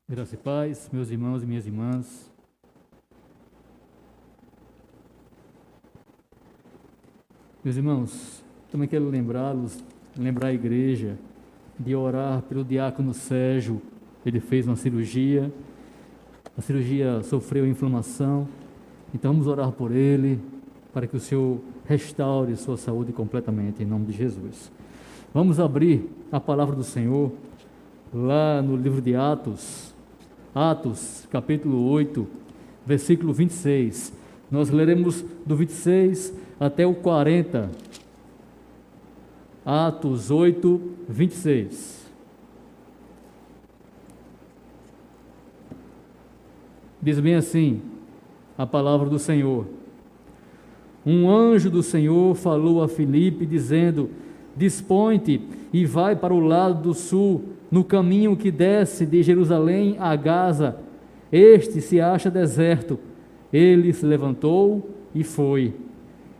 Graça e paz, meus irmãos e minhas irmãs. Meus irmãos, também quero lembrar a igreja de orar pelo diácono Sérgio. Ele fez uma cirurgia, a cirurgia sofreu inflamação, então vamos orar por ele, para que o Senhor restaure sua saúde completamente, em nome de Jesus. Vamos abrir a palavra do Senhor lá no livro de Atos, capítulo 8, versículo 26. Nós leremos do 26 até o 40. Atos 8, 26. Diz bem assim a palavra do Senhor: um anjo do Senhor falou a Filipe, dizendo: dispõe-te e vai para o lado do sul, no caminho que desce de Jerusalém a Gaza. Este se acha deserto. Ele se levantou e foi.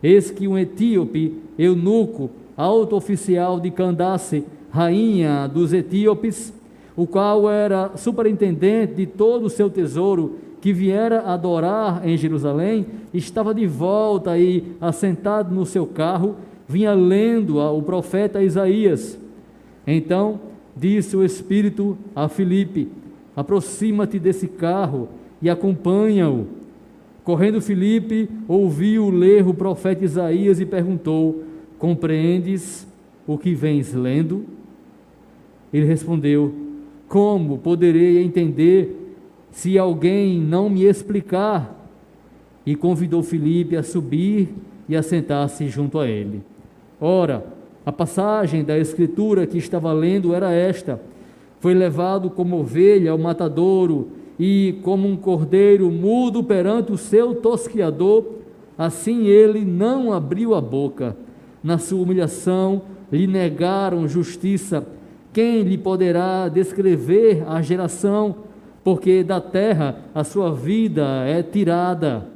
Eis que um etíope, eunuco, alto oficial de Candace, rainha dos etíopes, o qual era superintendente de todo o seu tesouro, que viera adorar em Jerusalém, estava de volta e, assentado no seu carro, vinha lendo o profeta Isaías. Então disse o Espírito a Filipe: aproxima-te desse carro e acompanha-o. Correndo Filipe, ouviu ler o profeta Isaías e perguntou: compreendes o que vens lendo? Ele respondeu: como poderei entender se alguém não me explicar? E convidou Filipe a subir e a sentar-se junto a ele. Ora, a passagem da escritura que estava lendo era esta: foi levado como ovelha ao matadouro, e como um cordeiro mudo perante o seu tosquiador, assim ele não abriu a boca. Na sua humilhação lhe negaram justiça. Quem lhe poderá descrever a geração? Porque da terra a sua vida é tirada.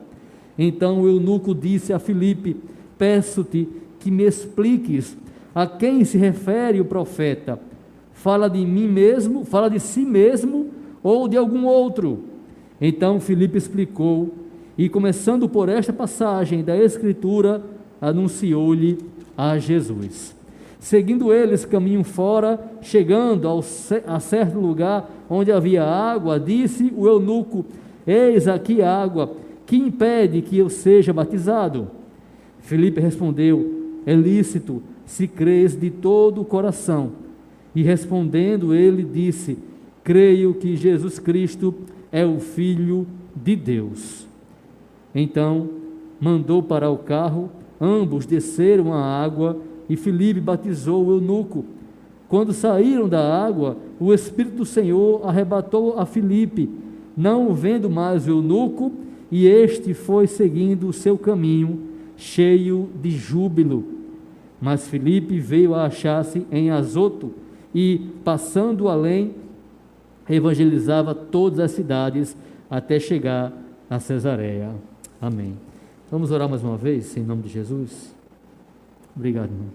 Então o eunuco disse a Filipe: peço-te que me expliques a quem se refere o profeta. Fala de mim mesmo, fala de si mesmo ou de algum outro? Então Filipe explicou, e começando por esta passagem da escritura, anunciou-lhe a Jesus. Seguindo eles caminho fora, chegando a certo lugar onde havia água, disse o eunuco: eis aqui água, que impede que eu seja batizado? Filipe respondeu: é lícito, se crês de todo o coração. E respondendo ele disse: creio que Jesus Cristo é o Filho de Deus. Então mandou parar o carro, ambos desceram à água e Filipe batizou o eunuco. Quando saíram da água, o Espírito do Senhor arrebatou a Filipe, não o vendo mais o eunuco, e este foi seguindo o seu caminho, cheio de júbilo. Mas Filipe veio a achar-se em Azoto e, passando além, evangelizava todas as cidades até chegar a Cesareia. Amém. Vamos orar mais uma vez, em nome de Jesus. Obrigado, irmão.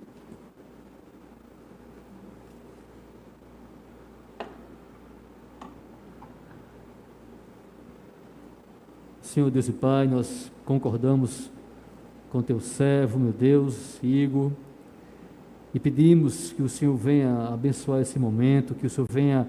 Senhor Deus e Pai, nós concordamos com teu servo, meu Deus, Igor, e pedimos que o Senhor venha abençoar esse momento, que o Senhor venha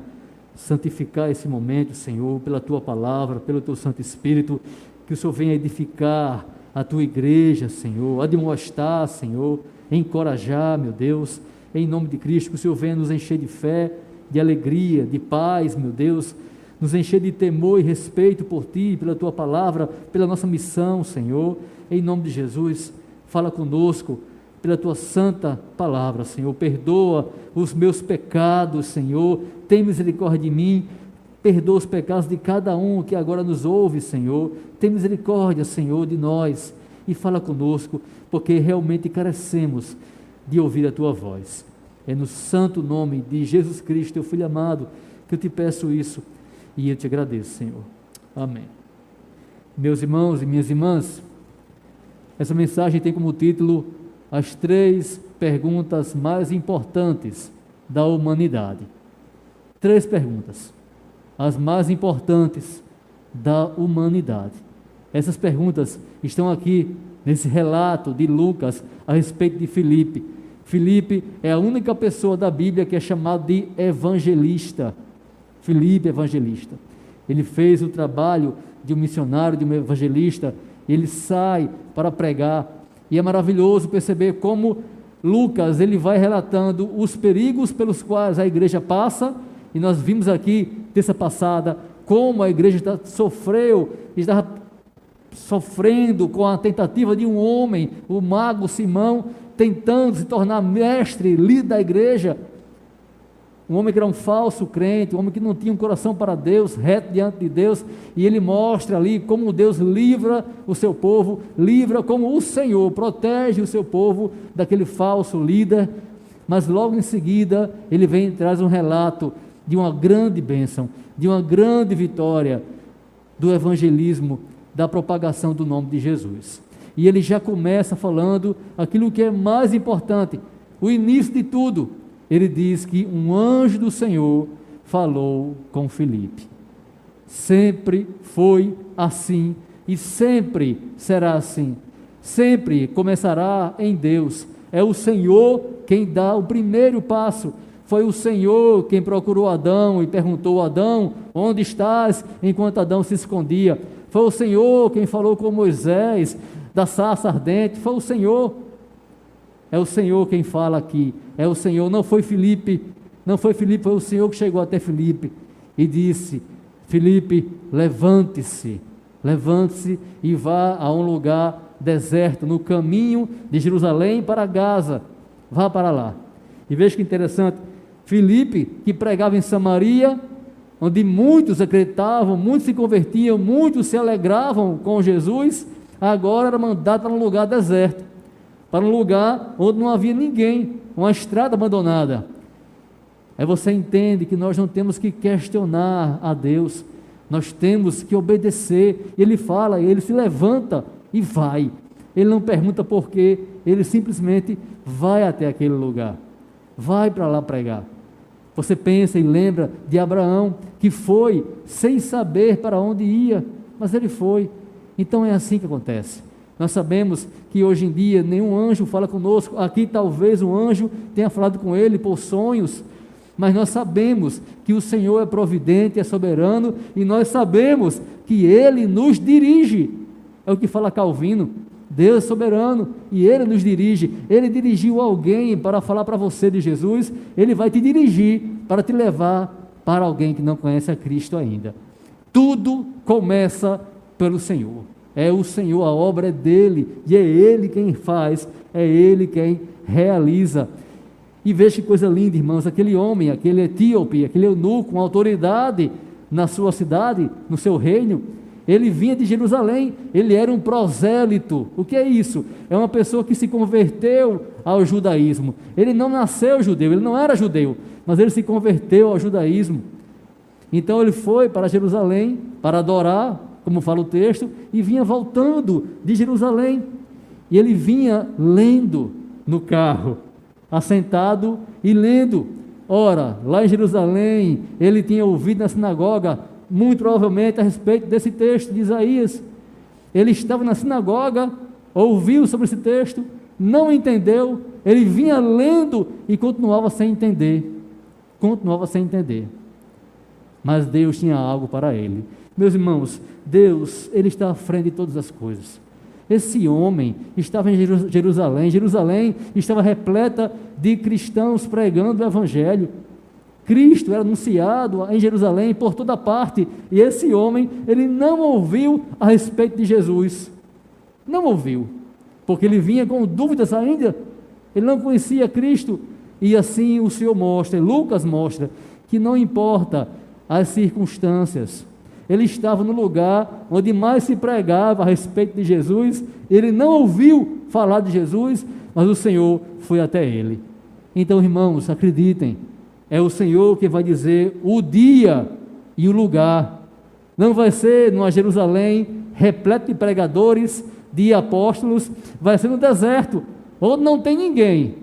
santificar esse momento, Senhor, pela tua palavra, pelo teu Santo Espírito, que o Senhor venha edificar a tua igreja, Senhor, admoestar, Senhor, encorajar, meu Deus, em nome de Cristo, que o Senhor venha nos encher de fé, de alegria, de paz, meu Deus, nos encher de temor e respeito por Ti, pela Tua palavra, pela nossa missão, Senhor, em nome de Jesus. Fala conosco pela Tua santa palavra, Senhor. Perdoa os meus pecados, Senhor, tem misericórdia de mim, perdoa os pecados de cada um que agora nos ouve, Senhor, tem misericórdia, Senhor, de nós, e fala conosco, porque realmente carecemos de ouvir a Tua voz. É no santo nome de Jesus Cristo, Teu Filho amado, que eu te peço isso, e eu te agradeço, Senhor. Amém. Meus irmãos e minhas irmãs, essa mensagem tem como título: as 3 perguntas mais importantes da humanidade. 3 perguntas. as mais importantes da humanidade? Essas perguntas estão aqui nesse relato de Lucas a respeito de Filipe. Filipe é a única pessoa da Bíblia que é chamado de evangelista. Filipe, evangelista. Ele fez o trabalho de um missionário, de um evangelista. Ele sai para pregar. E é maravilhoso perceber como Lucas ele vai relatando os perigos pelos quais a igreja passa. E nós vimos aqui, terça passada, como a igreja estava sofrendo com a tentativa de um homem, o mago Simão, tentando se tornar mestre, líder da igreja. Um homem que era um falso crente, um homem que não tinha um coração para Deus, reto diante de Deus, e ele mostra ali como Deus livra o seu povo, livra como o Senhor protege o seu povo daquele falso líder. Mas logo em seguida ele vem e traz um relato de uma grande bênção, de uma grande vitória do evangelismo, da propagação do nome de Jesus. E ele já começa falando aquilo que é mais importante, o início de tudo. Ele diz que um anjo do Senhor falou com Filipe. Sempre foi assim e sempre será assim. Sempre começará em Deus. É o Senhor quem dá o primeiro passo. Foi o Senhor quem procurou Adão e perguntou a Adão, onde estás? Enquanto Adão se escondia. Foi o Senhor quem falou com Moisés da sarça ardente. Foi o Senhor. É o Senhor quem fala aqui. É o Senhor, não foi Filipe. Não foi Filipe, foi o Senhor que chegou até Filipe e disse: Filipe, levante-se e vá a um lugar deserto, no caminho de Jerusalém para Gaza. Vá para lá. E veja que interessante, Filipe, que pregava em Samaria, onde muitos acreditavam, muitos se convertiam, muitos se alegravam com Jesus, agora era mandado para um lugar deserto, para um lugar onde não havia ninguém, uma estrada abandonada. Aí você entende que nós não temos que questionar a Deus, nós temos que obedecer. Ele fala, ele se levanta e vai. Ele não pergunta por quê, ele simplesmente vai até aquele lugar, vai para lá pregar. Você pensa e lembra de Abraão, que foi sem saber para onde ia, mas ele foi. Então é assim que acontece. Nós sabemos que hoje em dia nenhum anjo fala conosco. Aqui talvez um anjo tenha falado com ele por sonhos, mas nós sabemos que o Senhor é providente, é soberano, e nós sabemos que Ele nos dirige. É o que fala Calvino. Deus é soberano e Ele nos dirige. Ele dirigiu alguém para falar para você de Jesus, Ele vai te dirigir para te levar para alguém que não conhece a Cristo ainda. Tudo começa pelo Senhor. É o Senhor, a obra é dEle, e é Ele quem faz, é Ele quem realiza. E veja que coisa linda, irmãos, aquele homem, aquele etíope, aquele eunuco com autoridade na sua cidade, no seu reino, ele vinha de Jerusalém, ele era um prosélito. O que é isso? É uma pessoa que se converteu ao judaísmo. Ele não nasceu judeu, ele não era judeu, mas ele se converteu ao judaísmo. Então ele foi para Jerusalém para adorar, como fala o texto, e vinha voltando de Jerusalém. E ele vinha lendo no carro, assentado e lendo. Ora, lá em Jerusalém, ele tinha ouvido na sinagoga, muito provavelmente a respeito desse texto de Isaías. Ele estava na sinagoga, ouviu sobre esse texto, não entendeu, ele vinha lendo e continuava sem entender. Mas Deus tinha algo para ele. Meus irmãos, Deus, Ele está à frente de todas as coisas. Esse homem estava em Jerusalém estava repleta de cristãos pregando o Evangelho. Cristo era anunciado em Jerusalém por toda parte, e esse homem, ele não ouviu a respeito de Jesus, não ouviu, porque ele vinha com dúvidas ainda, ele não conhecia Cristo. E assim o Senhor mostra, Lucas mostra, que não importa as circunstâncias, ele estava no lugar onde mais se pregava a respeito de Jesus, ele não ouviu falar de Jesus, mas o Senhor foi até ele. Então, irmãos, acreditem, é o Senhor que vai dizer o dia e o lugar. Não vai ser numa Jerusalém repleto de pregadores, de apóstolos, vai ser no deserto, onde não tem ninguém,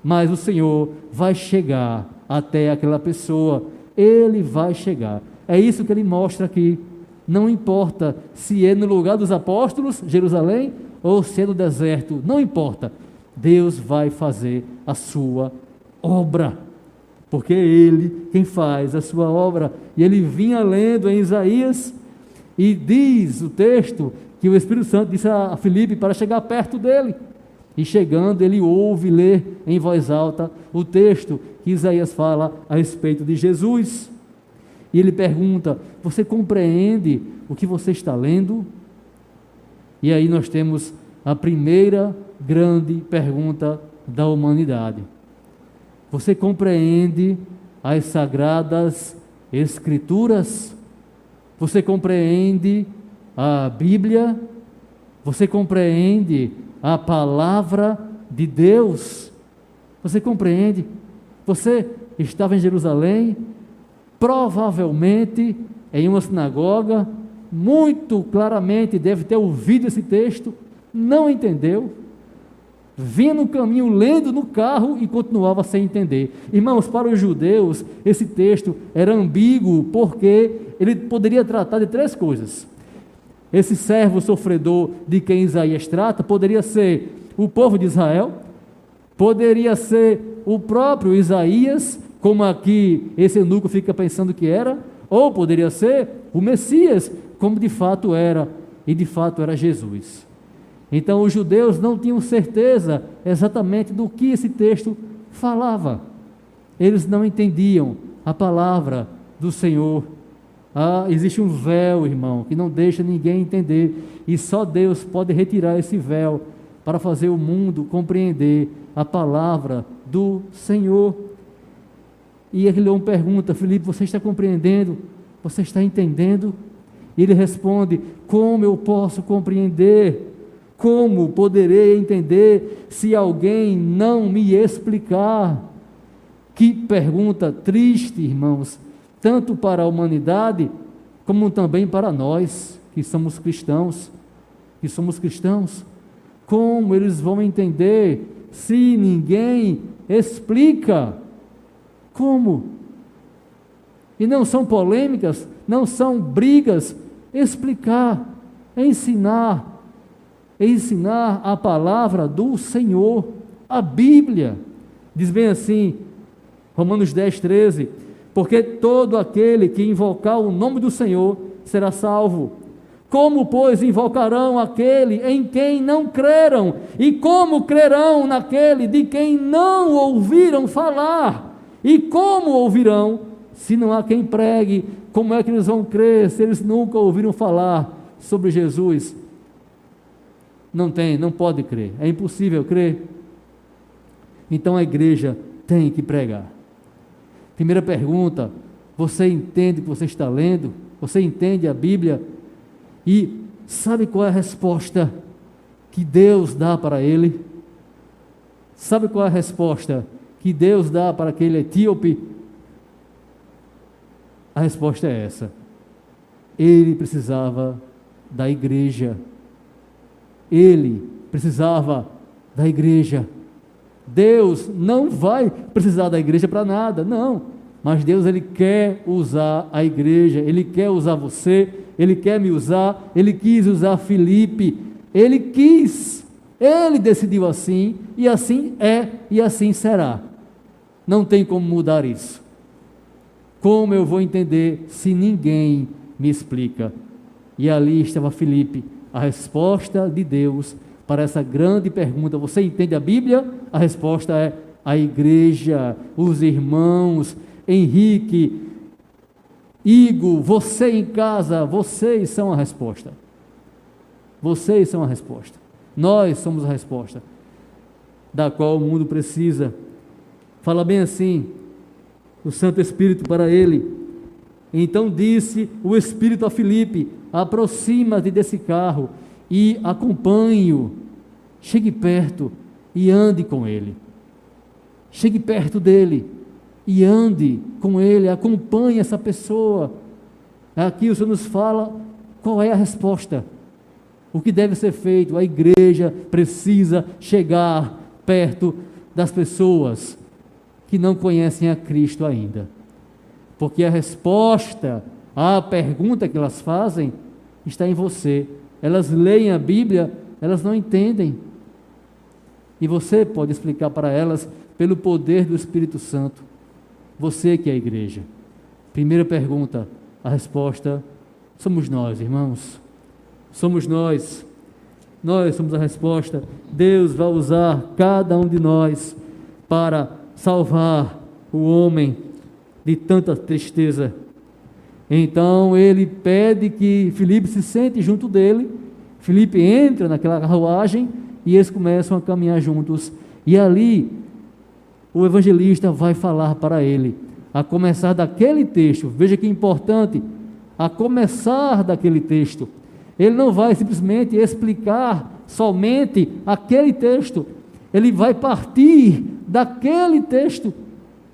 mas o Senhor vai chegar até aquela pessoa, Ele vai chegar. É isso que ele mostra aqui. Não importa se é no lugar dos apóstolos, Jerusalém, ou se é no deserto, não importa. Deus vai fazer a sua obra, porque é Ele quem faz a sua obra. E ele vinha lendo em Isaías, e diz o texto que o Espírito Santo disse a Filipe para chegar perto dele. E chegando, ele ouve ler em voz alta o texto que Isaías fala a respeito de Jesus. E ele pergunta: você compreende o que você está lendo? E aí nós temos a primeira grande pergunta da humanidade. Você compreende as sagradas Escrituras? Você compreende a Bíblia? Você compreende a palavra de Deus? Você compreende? Você estava em Jerusalém, provavelmente em uma sinagoga, muito claramente deve ter ouvido esse texto, não entendeu, vinha no caminho lendo no carro e continuava sem entender. Irmãos, para os judeus esse texto era ambíguo, porque ele poderia tratar de três coisas. Esse servo sofredor de quem Isaías trata poderia ser o povo de Israel, poderia ser o próprio Isaías, como aqui esse eunuco fica pensando que era, ou poderia ser o Messias, como de fato era, e de fato era Jesus. Então os judeus não tinham certeza exatamente do que esse texto falava. Eles não entendiam a palavra do Senhor. Existe um véu, irmão, que não deixa ninguém entender, e só Deus pode retirar esse véu para fazer o mundo compreender a palavra do Senhor. E aquele homem pergunta: Filipe, você está compreendendo? Você está entendendo? E ele responde: como eu posso compreender? Como poderei entender se alguém não me explicar? Que pergunta triste, irmãos, tanto para a humanidade, como também para nós, que somos cristãos. Como eles vão entender se ninguém explica? Como? E não são polêmicas, não são brigas. Explicar, ensinar a palavra do Senhor, a Bíblia. Diz bem assim, Romanos 10, 13: porque todo aquele que invocar o nome do Senhor será salvo. Como, pois, invocarão aquele em quem não creram? E como crerão naquele de quem não ouviram falar? E como ouvirão, se não há quem pregue? Como é que eles vão crer, se eles nunca ouviram falar sobre Jesus? Não pode crer, é impossível crer. Então a igreja tem que pregar. Primeira pergunta: você entende o que você está lendo? Você entende a Bíblia? E sabe qual é a resposta que Deus dá para ele? Sabe qual é a resposta que Deus dá para aquele etíope? A resposta é essa: ele precisava da igreja. Ele precisava da igreja. Deus não vai precisar da igreja para nada, não. Mas Deus, Ele quer usar a igreja, Ele quer usar você, Ele quer me usar, Ele quis usar Filipe, Ele quis, Ele decidiu assim, e assim é, e assim será. Não tem como mudar isso. Como eu vou entender se ninguém me explica? E ali estava Filipe, a resposta de Deus para essa grande pergunta: você entende a Bíblia? A resposta é a igreja, os irmãos, Henrique, Igor, você em casa, vocês são a resposta. Vocês são a resposta. Nós somos a resposta da qual o mundo precisa. Fala bem assim o Santo Espírito para ele: então disse o Espírito a Filipe: aproxima-te desse carro e acompanhe-o. Chegue perto e ande com ele. Chegue perto dele e ande com ele, acompanhe essa pessoa. Aqui o Senhor nos fala qual é a resposta, o que deve ser feito. A igreja precisa chegar perto das pessoas que não conhecem a Cristo ainda, porque a resposta A pergunta que elas fazem está em você. Elas leem a Bíblia, elas não entendem. E você pode explicar para elas pelo poder do Espírito Santo. Você que é a igreja. Primeira pergunta, a resposta somos nós, irmãos. Somos nós. Nós somos a resposta. Deus vai usar cada um de nós para salvar o homem de tanta tristeza. Então ele pede que Filipe se sente junto dele. Filipe entra naquela carruagem e eles começam a caminhar juntos. E ali o evangelista vai falar para ele, a começar daquele texto. Veja que importante, a começar daquele texto. Ele não vai simplesmente explicar somente aquele texto. Ele vai partir daquele texto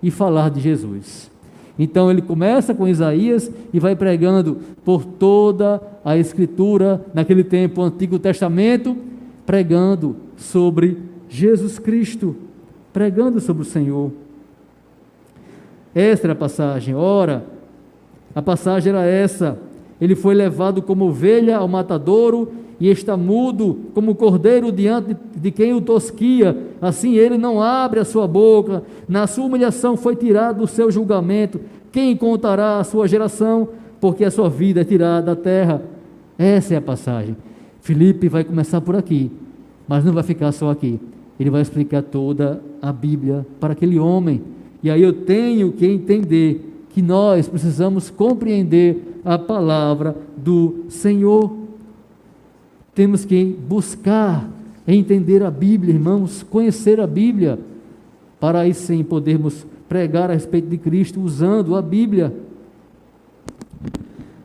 e falar de Jesus. Então ele começa com Isaías e vai pregando por toda a Escritura, naquele tempo, o Antigo Testamento, pregando sobre Jesus Cristo, pregando sobre o Senhor. Esta era a passagem. Ora, a passagem era essa: ele foi levado como ovelha ao matadouro e está mudo como cordeiro diante de quem o tosquia. Assim ele não abre a sua boca. Na sua humilhação foi tirado o seu julgamento. Quem contará a sua geração? Porque a sua vida é tirada da terra. Essa é a passagem. Filipe vai começar por aqui, mas não vai ficar só aqui. Ele vai explicar toda a Bíblia para aquele homem. E aí eu tenho que entender que nós precisamos compreender a palavra do Senhor. Temos que buscar entender a Bíblia, irmãos, conhecer a Bíblia, para aí sim podermos pregar a respeito de Cristo usando a Bíblia.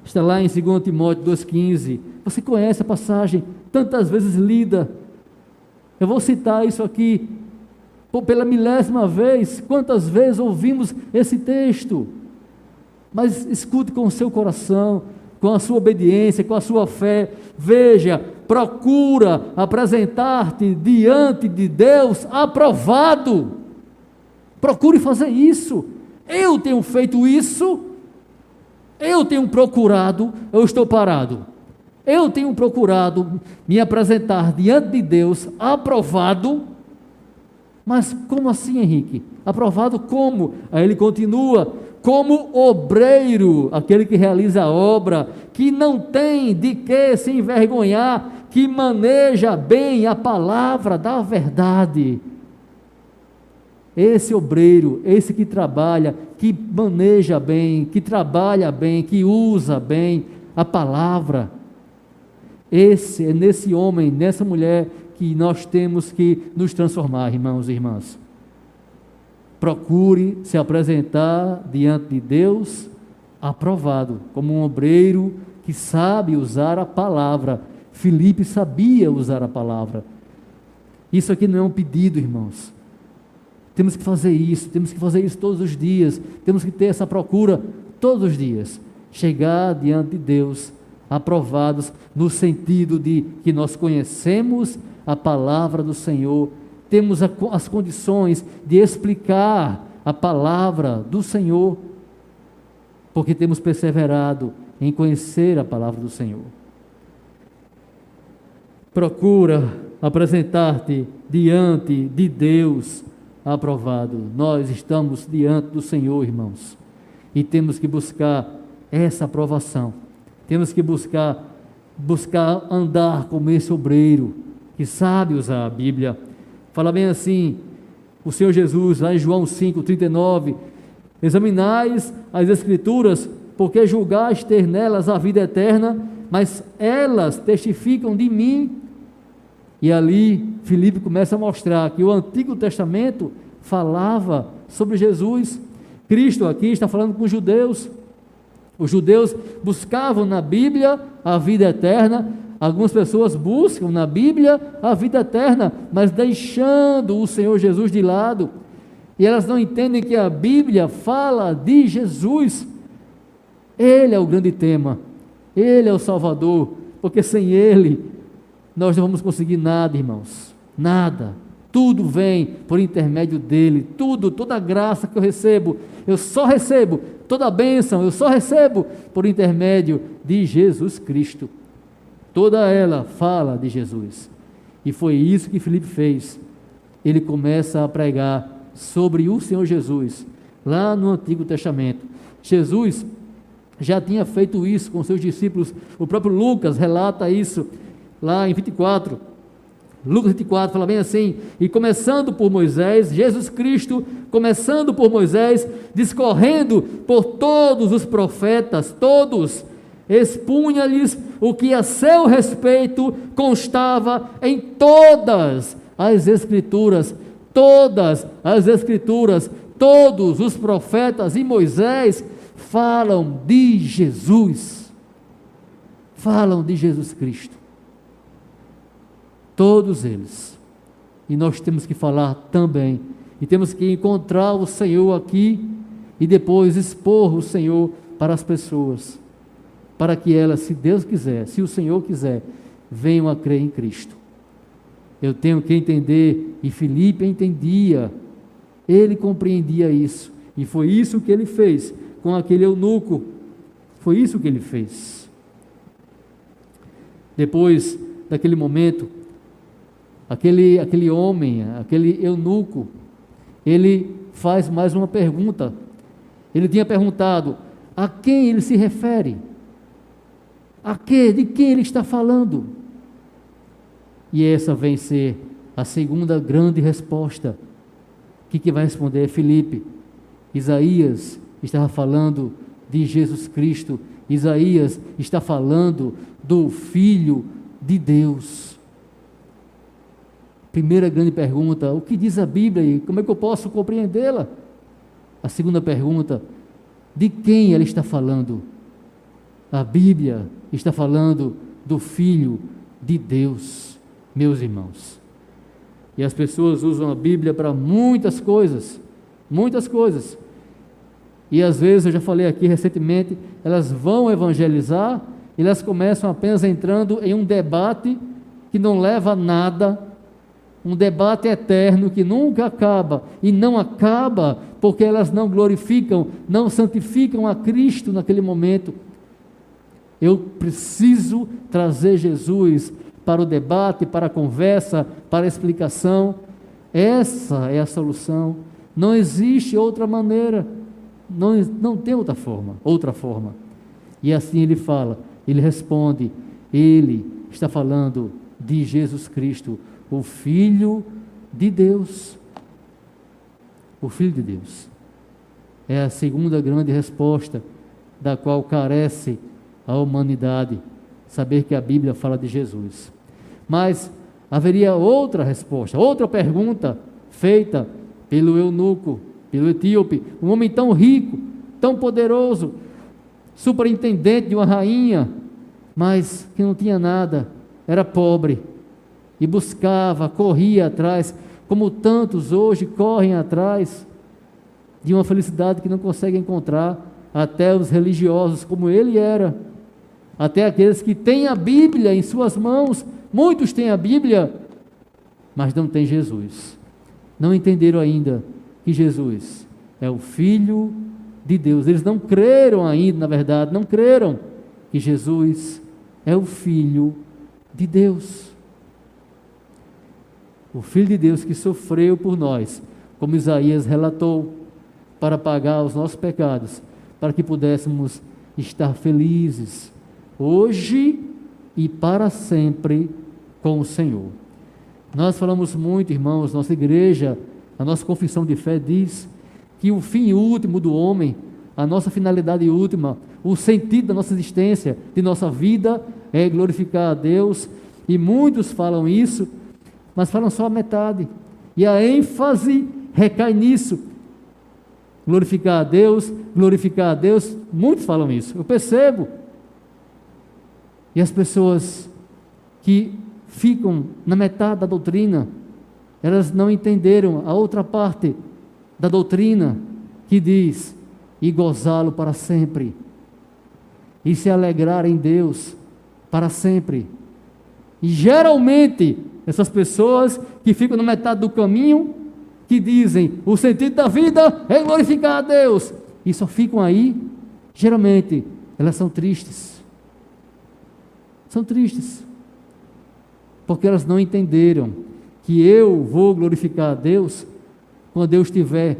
Está lá em 2 Timóteo 2,15. Você conhece a passagem, tantas vezes lida. Eu vou citar isso aqui pela 1000ª vez. Quantas vezes ouvimos esse texto? Mas escute com o seu coração, com a sua obediência, com a sua fé. Veja, procura apresentar-te diante de Deus aprovado. Procure fazer isso. Eu tenho feito isso. Eu tenho procurado. Eu estou parado. Eu tenho procurado me apresentar diante de Deus aprovado. Mas como assim, Henrique? Aprovado como? Aí ele continua: como obreiro, aquele que realiza a obra, que não tem de que se envergonhar, que maneja bem a palavra da verdade. Esse obreiro, esse que trabalha, que maneja bem, que trabalha bem, que usa bem a palavra. É nesse homem, nessa mulher que nós temos que nos transformar, irmãos e irmãs. Procure se apresentar diante de Deus aprovado, como um obreiro que sabe usar a palavra. Filipe sabia usar a palavra. Isso aqui não é um pedido, irmãos. Temos que fazer isso todos os dias. Temos que ter essa procura todos os dias. Chegar diante de Deus aprovados, no sentido de que nós conhecemos a palavra do Senhor, temos as condições de explicar a palavra do Senhor, porque temos perseverado em conhecer a palavra do Senhor. Procura apresentar-te diante de Deus aprovado. Nós estamos diante do Senhor, irmãos, e temos que buscar essa aprovação. Temos que buscar andar como esse obreiro que sabe usar a Bíblia. Fala bem assim, o Senhor Jesus, lá em João 5,39, examinais as Escrituras, porque julgais ter nelas a vida eterna, mas elas testificam de mim. E ali, Filipe começa a mostrar que o Antigo Testamento falava sobre Jesus. Cristo aqui está falando com os judeus. Os judeus buscavam na Bíblia a vida eterna. Algumas pessoas buscam na Bíblia a vida eterna, mas deixando o Senhor Jesus de lado. E elas não entendem que a Bíblia fala de Jesus. Ele é o grande tema. Ele é o Salvador. Porque sem Ele, nós não vamos conseguir nada, irmãos. Nada. tudo vem por intermédio dele, tudo, toda a graça que eu só recebo, toda a bênção, eu só recebo por intermédio de Jesus Cristo. Toda ela fala de Jesus. E foi isso que Filipe fez. Ele começa a pregar sobre o Senhor Jesus, lá no Antigo Testamento. Jesus já tinha feito isso com seus discípulos, o próprio Lucas relata isso lá em 24. Lucas 24 fala bem assim: e começando por Moisés, Jesus Cristo, começando por Moisés, discorrendo por todos os profetas, todos, expunha-lhes o que a seu respeito constava em todas as Escrituras, todos os profetas e Moisés falam de Jesus, falam de Jesus Cristo. Todos eles. E nós temos que falar também. E temos que encontrar o Senhor aqui e depois expor o Senhor para as pessoas. Para que elas, se Deus quiser, se o Senhor quiser, venham a crer em Cristo. Eu tenho que entender, e Filipe entendia, ele compreendia isso. E foi isso que ele fez com aquele eunuco. Foi isso que ele fez. Depois daquele momento, aquele homem, aquele eunuco, ele faz mais uma pergunta. Ele tinha perguntado: a quem ele se refere? De quem ele está falando? E essa vem ser a segunda grande resposta. O que vai responder Filipe? Isaías estava falando de Jesus Cristo. Isaías está falando do Filho de Deus. Primeira grande pergunta: o que diz a Bíblia e como é que eu posso compreendê-la? A segunda pergunta: de quem ela está falando? A Bíblia está falando do Filho de Deus, meus irmãos. E as pessoas usam a Bíblia para muitas coisas, e às vezes, eu já falei aqui recentemente, elas vão evangelizar e elas começam apenas entrando em um debate que não leva a nada, um debate eterno que nunca acaba, e não acaba porque elas não glorificam, não santificam a Cristo naquele momento. Eu preciso trazer Jesus para o debate, para a conversa, para a explicação. Essa é a solução. Não existe outra maneira, não tem outra forma. E assim ele fala, ele responde, ele está falando de Jesus Cristo, o Filho de Deus. O Filho de Deus. É a segunda grande resposta da qual carece a humanidade, saber que a Bíblia fala de Jesus. Mas haveria outra resposta, outra pergunta feita pelo eunuco, pelo etíope, um homem tão rico, tão poderoso, superintendente de uma rainha, mas que não tinha nada, era pobre, e buscava, corria atrás, como tantos hoje correm atrás de uma felicidade que não conseguem encontrar, até os religiosos, como ele era, até aqueles que têm a Bíblia em suas mãos. Muitos têm a Bíblia, mas não têm Jesus. Não entenderam ainda que Jesus é o Filho de Deus. Eles não creram ainda, na verdade, não creram que Jesus é o Filho de Deus. O Filho de Deus que sofreu por nós, como Isaías relatou, para pagar os nossos pecados, para que pudéssemos estar felizes, hoje e para sempre com o Senhor. Nós falamos muito, irmãos, nossa igreja, a nossa confissão de fé diz que o fim último do homem, a nossa finalidade última, o sentido da nossa existência, de nossa vida, é glorificar a Deus, e muitos falam isso, mas falam só a metade, e a ênfase recai nisso, glorificar a Deus, muitos falam isso, eu percebo. E as pessoas que ficam na metade da doutrina, elas não entenderam a outra parte da doutrina, que diz, e gozá-lo para sempre, e se alegrar em Deus para sempre. E geralmente, Essas pessoas que ficam na metade do caminho, que dizem, o sentido da vida é glorificar a Deus, e só ficam aí, geralmente, elas são tristes. São tristes. Porque elas não entenderam que eu vou glorificar a Deus quando eu estiver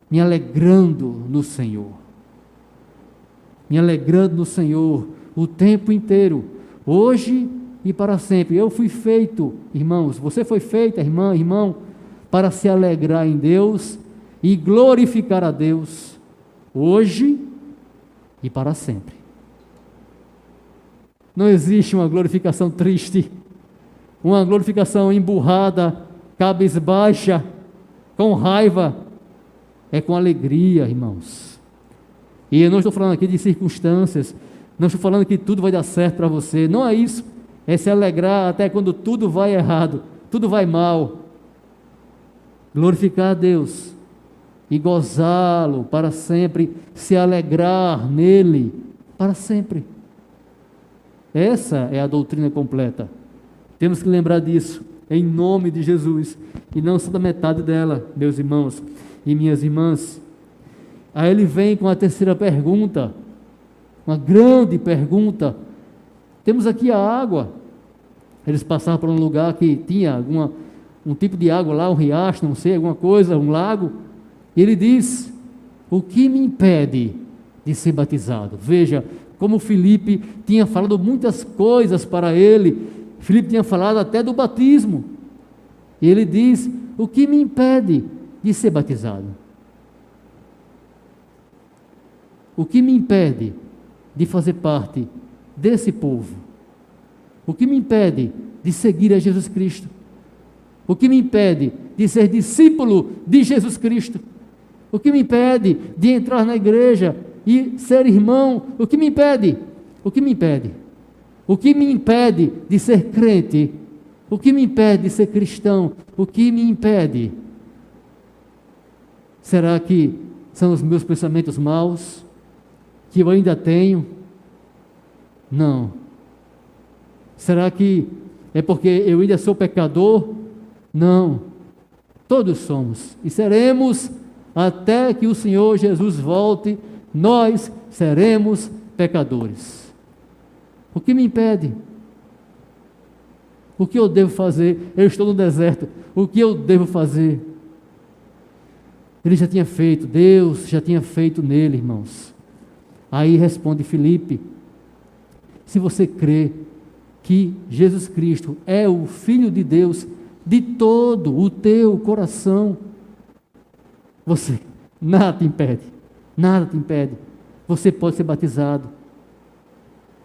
me alegrando no Senhor. Me alegrando no Senhor o tempo inteiro, hoje e para sempre. Eu fui feito, irmãos, você foi feita, irmã, irmão, para se alegrar em Deus e glorificar a Deus, hoje e para sempre. Não existe uma glorificação triste, uma glorificação emburrada, cabisbaixa, com raiva. É com alegria, irmãos. E eu não estou falando aqui de circunstâncias, não estou falando que tudo vai dar certo para você, não é isso. É se alegrar até quando tudo vai errado, tudo vai mal. Glorificar a Deus e gozá-lo para sempre, se alegrar nele para sempre. Essa é a doutrina completa. Temos que lembrar disso, em nome de Jesus, e não só da metade dela, meus irmãos e minhas irmãs. Aí ele vem com a terceira pergunta, uma grande pergunta. Temos aqui a água. Eles passaram por um lugar que tinha um tipo de água lá, um riacho, não sei, alguma coisa, um lago. E ele diz, o que me impede de ser batizado? Veja, como Filipe tinha falado muitas coisas para ele, Filipe tinha falado até do batismo. E ele diz, o que me impede de ser batizado? O que me impede de fazer parte desse povo? O que me impede de seguir a Jesus Cristo? O que me impede de ser discípulo de Jesus Cristo? O que me impede de entrar na igreja e ser irmão? O que me impede? O que me impede? O que me impede de ser crente? O que me impede de ser cristão? O que me impede? Será que são os meus pensamentos maus, que eu ainda tenho? Não. Será que é porque eu ainda sou pecador? Não. Todos somos e seremos até que o Senhor Jesus volte, nós seremos pecadores. O que me impede? O que eu devo fazer? Eu estou no deserto. O que eu devo fazer? Ele já tinha feito, Deus já tinha feito nele, irmãos. Aí responde Filipe, se você crê que Jesus Cristo é o Filho de Deus, de todo o teu coração, você, nada te impede, nada te impede, você pode ser batizado.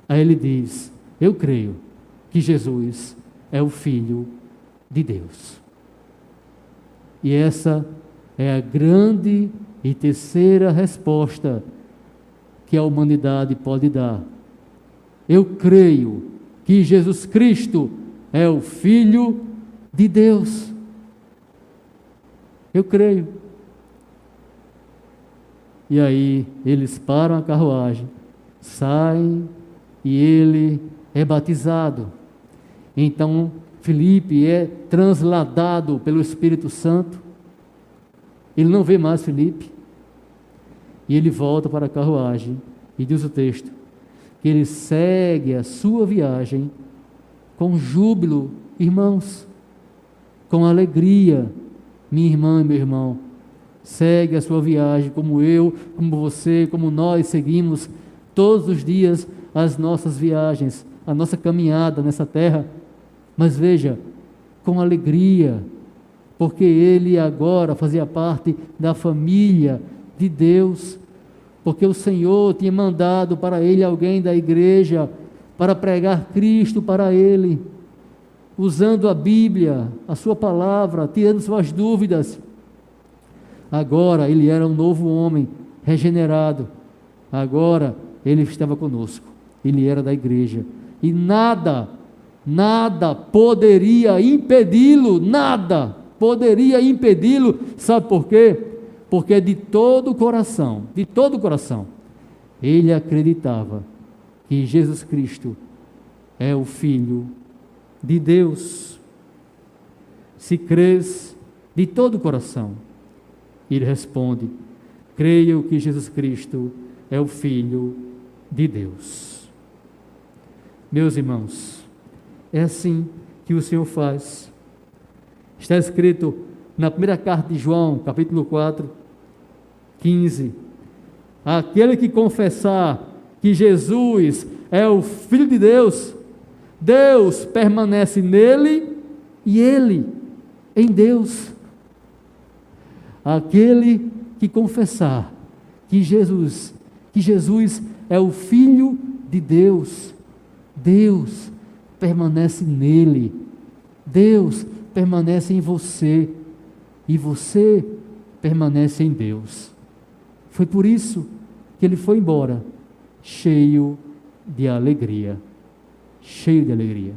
Aí ele diz, eu creio que Jesus é o Filho de Deus. E essa é a grande e terceira resposta que a humanidade pode dar. Eu creio que Jesus Cristo é o Filho de Deus. Eu creio. E aí eles param a carruagem, saem e ele é batizado. Então Filipe é transladado pelo Espírito Santo. Ele não vê mais Filipe. E ele volta para a carruagem. E diz o texto que ele segue a sua viagem com júbilo, irmãos, com alegria. Minha irmã e meu irmão, segue a sua viagem como eu, como você, como nós seguimos todos os dias as nossas viagens, a nossa caminhada nessa terra. Mas veja, com alegria, porque ele agora fazia parte da família de Deus, porque o Senhor tinha mandado para ele alguém da igreja para pregar Cristo para ele, usando a Bíblia, a sua palavra, tirando suas dúvidas. Agora ele era um novo homem, regenerado. Agora ele estava conosco, ele era da igreja. E nada poderia impedi-lo, nada poderia impedi-lo. Sabe por quê? Porque de todo o coração, ele acreditava que Jesus Cristo é o Filho de Deus. se crês de todo o coração. E ele responde: creio que Jesus Cristo é o Filho de Deus. Meus irmãos, é assim que o Senhor faz. Está escrito na primeira carta de João, capítulo 4, 15: aquele que confessar que Jesus é o Filho de Deus, Deus permanece nele e ele em Deus. Aquele que confessar que Jesus é o Filho de Deus, Deus permanece nele, Deus permanece em você e você permanece em Deus. Foi por isso que ele foi embora, cheio de alegria, cheio de alegria.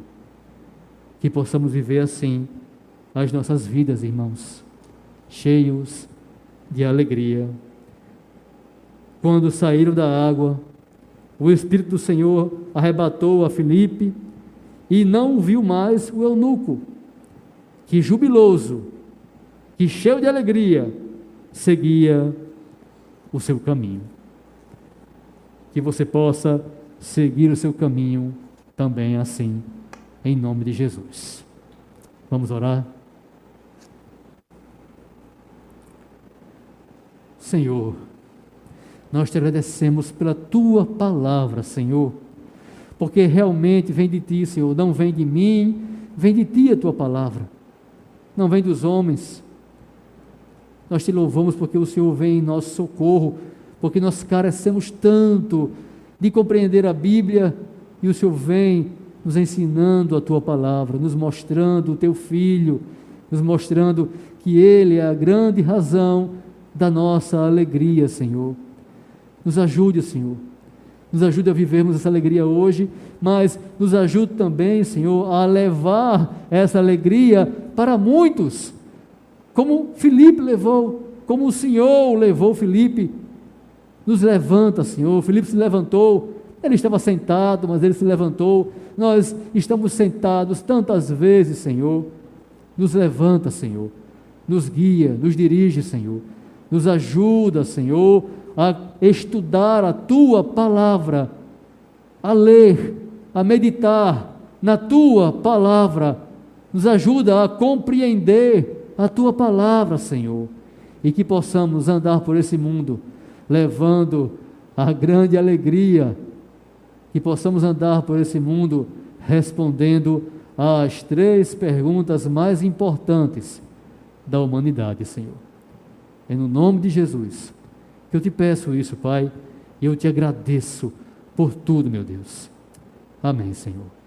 Que possamos viver assim as nossas vidas, irmãos, cheios de alegria. Quando saíram da água, o Espírito do Senhor arrebatou a Filipe e não viu mais o eunuco, que jubiloso, que cheio de alegria, seguia o seu caminho. Que você possa seguir o seu caminho também assim, em nome de Jesus. Vamos orar? Senhor, nós te agradecemos pela tua palavra, Senhor, porque realmente vem de ti, Senhor, não vem de mim, vem de ti a tua palavra, não vem dos homens. Nós te louvamos porque o Senhor vem em nosso socorro, porque nós carecemos tanto de compreender a Bíblia e o Senhor vem nos ensinando a tua palavra, nos mostrando o teu Filho, nos mostrando que Ele é a grande razão da nossa alegria, Senhor. Nos ajude, Senhor, nos ajude a vivermos essa alegria hoje, mas nos ajude também, Senhor, a levar essa alegria para muitos, como Filipe levou, como o Senhor levou Filipe. Nos levanta, Senhor. Filipe se levantou, ele estava sentado, mas ele se levantou. Nós estamos sentados tantas vezes, Senhor. Nos levanta, Senhor, nos guia, nos dirige, Senhor, nos ajuda, Senhor, a estudar a tua palavra, a ler, a meditar na tua palavra. Nos ajuda a compreender a tua palavra, Senhor, e que possamos andar por esse mundo levando a grande alegria, que possamos andar por esse mundo respondendo às 3 perguntas mais importantes da humanidade, Senhor. É no nome de Jesus que eu te peço isso, Pai, e eu te agradeço por tudo, meu Deus. Amém, Senhor.